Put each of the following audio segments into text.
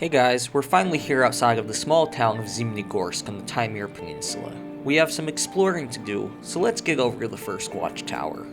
Hey guys, we're finally here outside of the small town of Zimnegorsk on the Taymyr Peninsula. We have some exploring to do, so let's get over to the first watchtower.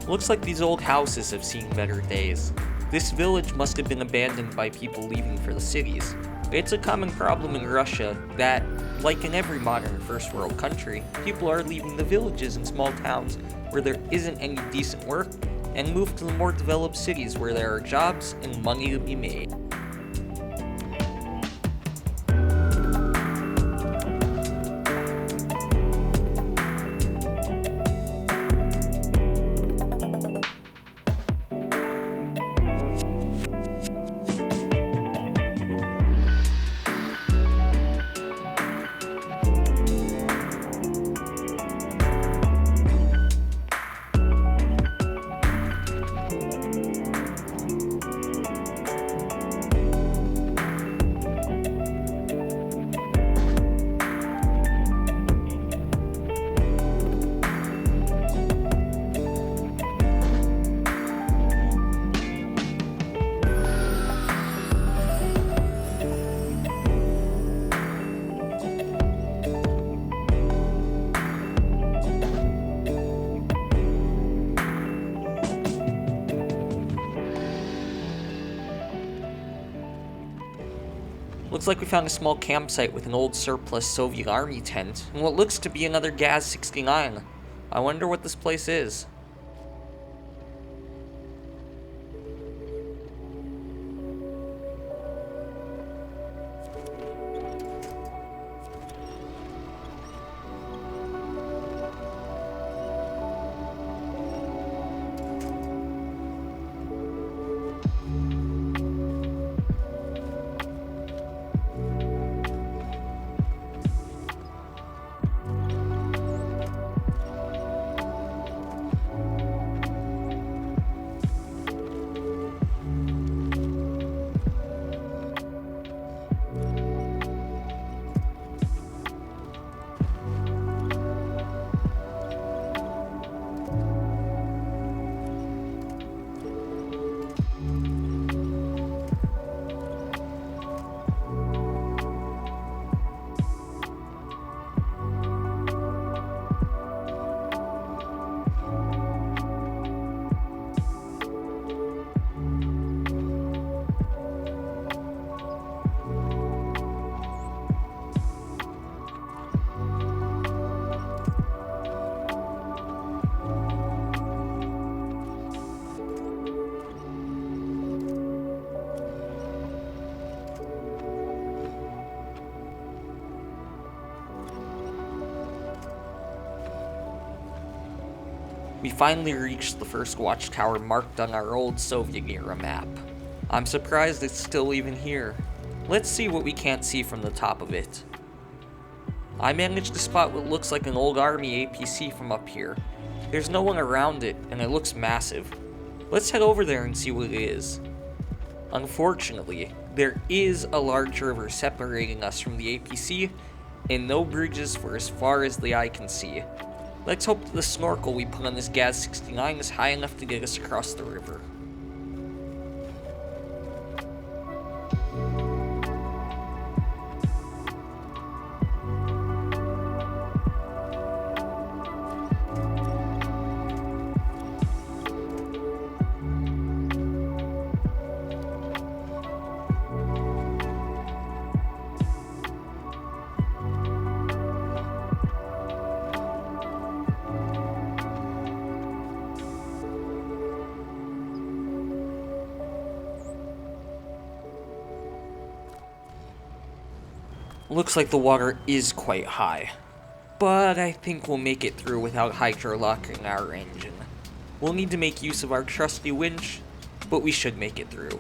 Looks like these old houses have seen better days. This village must have been abandoned by people leaving for the cities. It's a common problem in Russia that, like in every modern first world country, people are leaving the villages and small towns where there isn't any decent work and move to the more developed cities where there are jobs and money to be made. Looks like we found a small campsite with an old surplus Soviet army tent, and what looks to be another Gaz-69. I wonder what this place is. We finally reached the first watchtower marked on our old Soviet-era map. I'm surprised it's still even here. Let's see what we can't see from the top of it. I managed to spot what looks like an old army APC from up here. There's no one around it, and it looks massive. Let's head over there and see what it is. Unfortunately, there is a large river separating us from the APC, and no bridges for as far as the eye can see. Let's hope that the snorkel we put on this Gaz-69 is high enough to get us across the river. Looks like the water is quite high. but I think we'll make it through without hydrolocking our engine. We'll need to make use of our trusty winch, but we should make it through.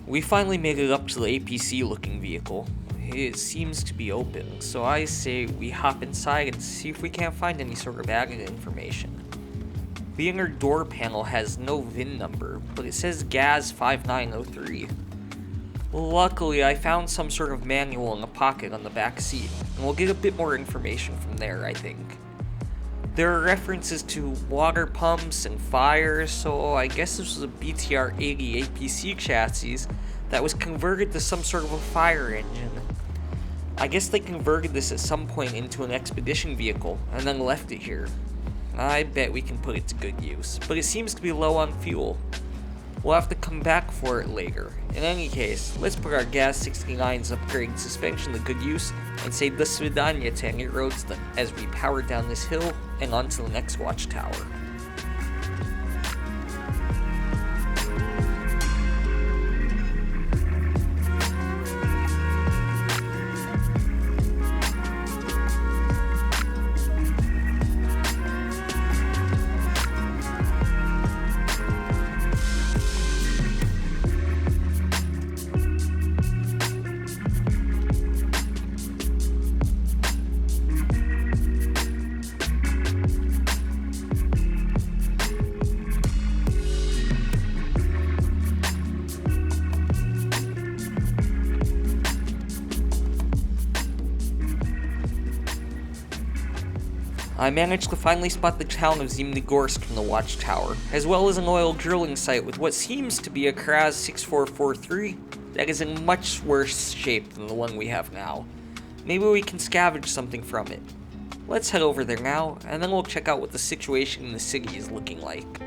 We finally made it up to the APC looking vehicle. It seems to be open, so I say we hop inside and see if we can't find any sort of added information. The inner door panel has no VIN number, but it says GAZ 5903. Luckily, I found some sort of manual in a pocket on the back seat, and we'll get a bit more information from there, I think. There are references to water pumps and fires, so I guess this was a BTR-80 APC chassis that was converted to some sort of a fire engine. I guess they converted this at some point into an expedition vehicle and then left it here. I bet we can put it to good use, but it seems to be low on fuel. We'll have to come back for it later. In any case, let's put our GAZ 69's upgraded suspension to good use and say do svidanya to any roadster as we power down this hill and onto the next watchtower. I managed to finally spot the town of Zimnegorsk from the watchtower, as well as an oil drilling site with what seems to be a Kraz 6443 that is in much worse shape than the one we have now. Maybe we can scavenge something from it. Let's head over there now, and then we'll check out what the situation in the city is looking like.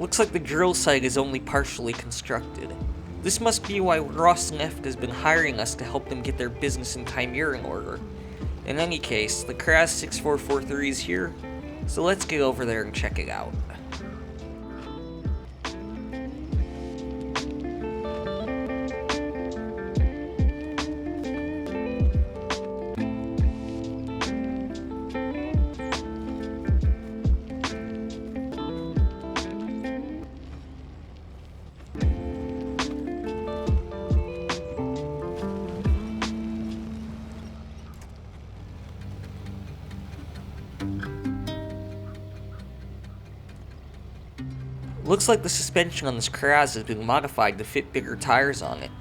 Looks like the drill site is only partially constructed. This must be why Rosneft has been hiring us to help them get their business in Taymyr in order. In any case, the Kraz 6443 is here, so let's get over there and check it out. Looks like the suspension on this Kraz has been modified to fit bigger tires on it.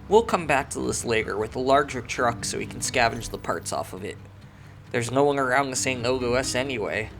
We'll come back to this later with a larger truck so we can scavenge the parts off of it. There's no one around to say no to us anyway.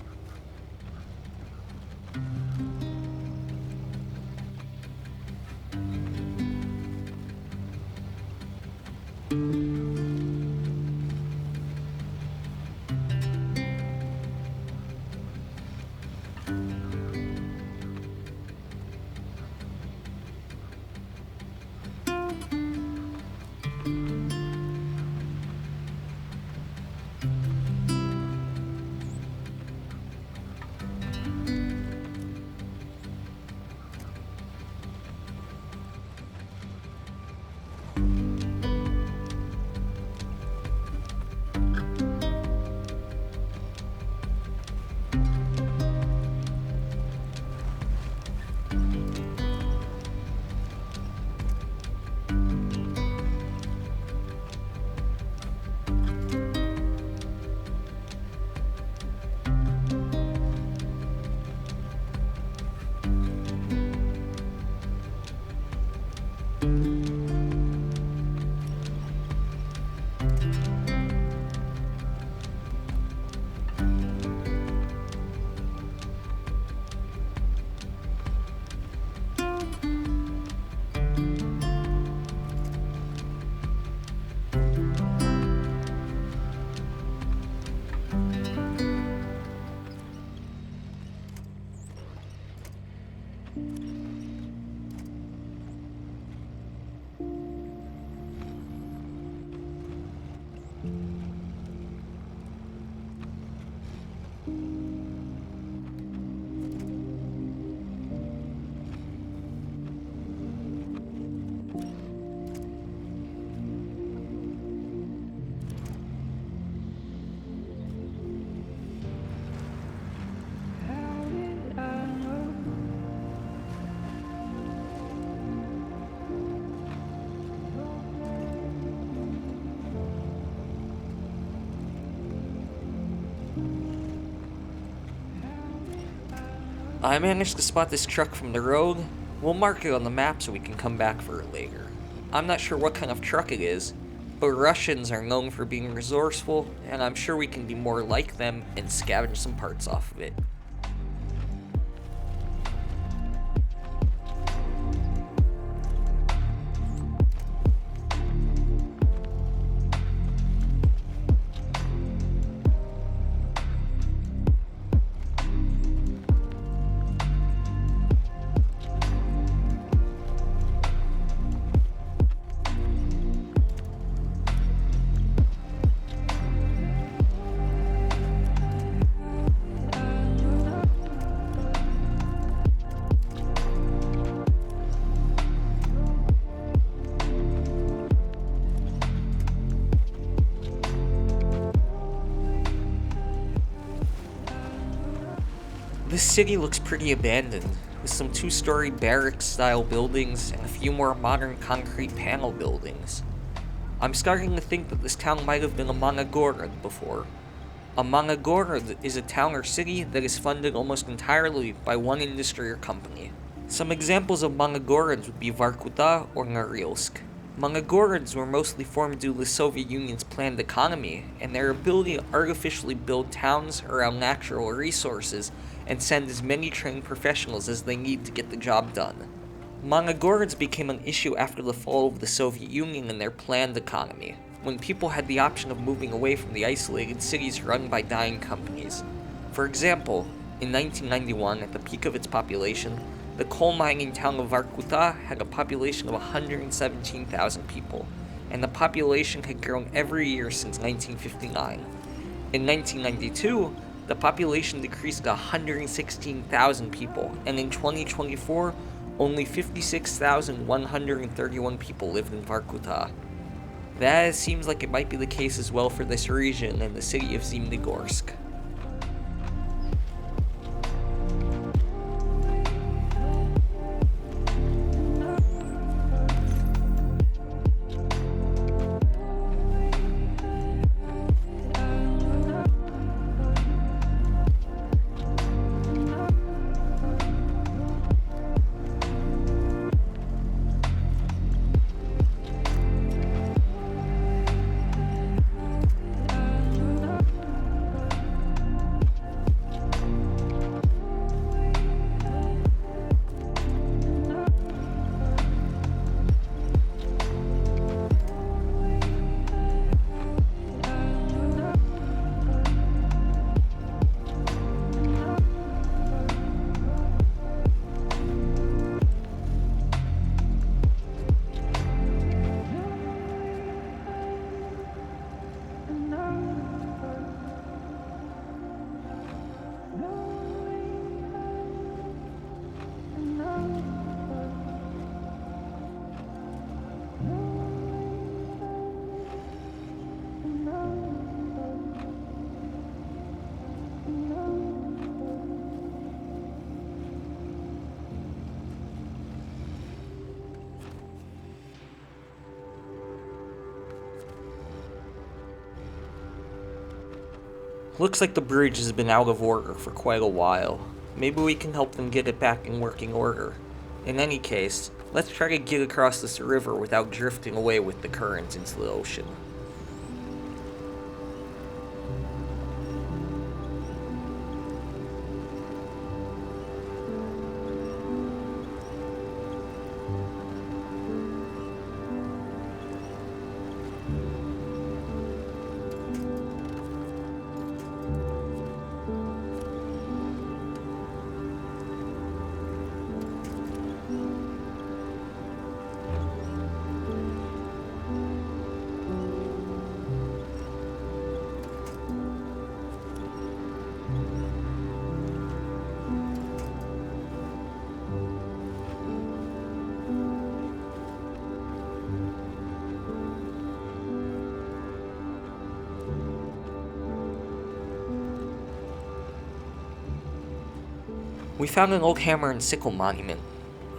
I managed to spot this truck from the road. We'll mark it on the map so we can come back for it later. I'm not sure what kind of truck it is, but Russians are known for being resourceful, and I'm sure we can be more like them and scavenge some parts off of it. This city looks pretty abandoned, with some two-story barracks-style buildings and a few more modern concrete panel buildings. I'm starting to think that this town might have been a Monogorod before. A Monogorod is a town or city that is funded almost entirely by one industry or company. Some examples of Monogorods would be Vorkuta or Norilsk. Monogorods were mostly formed due to the Soviet Union's planned economy and their ability to artificially build towns around natural resources and send as many trained professionals as they need to get the job done. Monogorods became an issue after the fall of the Soviet Union and their planned economy, when people had the option of moving away from the isolated cities run by dying companies. For example, in 1991, at the peak of its population, the coal mining town of Vorkuta had a population of 117,000 people, and the population had grown every year since 1959. In 1992, the population decreased to 116,000 people, and in 2024, only 56,131 people lived in Vorkuta. That seems like it might be the case as well for this region and the city of Zimnegorsk. Looks like the bridge has been out of order for quite a while. Maybe we can help them get it back in working order. In any case, let's try to get across this river without drifting away with the current into the ocean. We found an old hammer and sickle monument.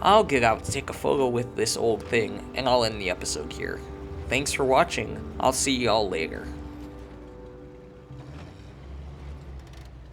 I'll get out to take a photo with this old thing, and I'll end the episode here. Thanks for watching. I'll see y'all later.